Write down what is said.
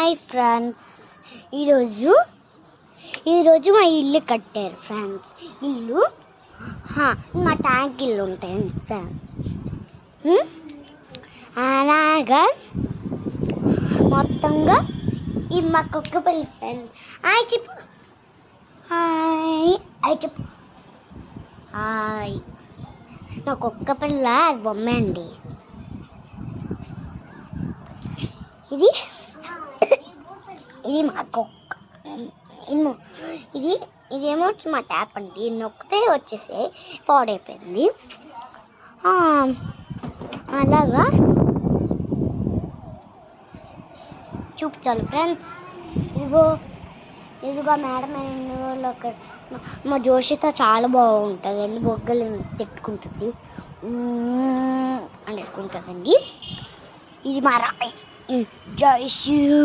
Hi friends, ఈరోజు మా ఇల్లు కట్టారు ఫ్రెండ్స్. ఇల్లు మా ట్యాంక్ ఇల్లు ఉంటాయండి ఫ్రెండ్స్. అలాగా మొత్తంగా ఇది మా కుక్కపల్లి ఫ్రెండ్స్. హాయ్ చెప్పు, హాయ్ చెప్పు, హాయ్. నా కుక్కపిల్ల బొమ్మ అండి ఇది. ఇది మా కుక్క, ఇదేమో మా ట్యాప్ అండి. నొక్కితే వచ్చేసి పాడైపోయింది. అలాగా చూపించాలి ఫ్రెండ్స్. ఇదిగో మేడం వాళ్ళు అక్కడ మా జోషితో చాలా బాగుంటుందండి. బొగ్గలు తిట్టుకుంటుంది అనేసుకుంటుందండి. ఇది మా రాయ్ జోషి.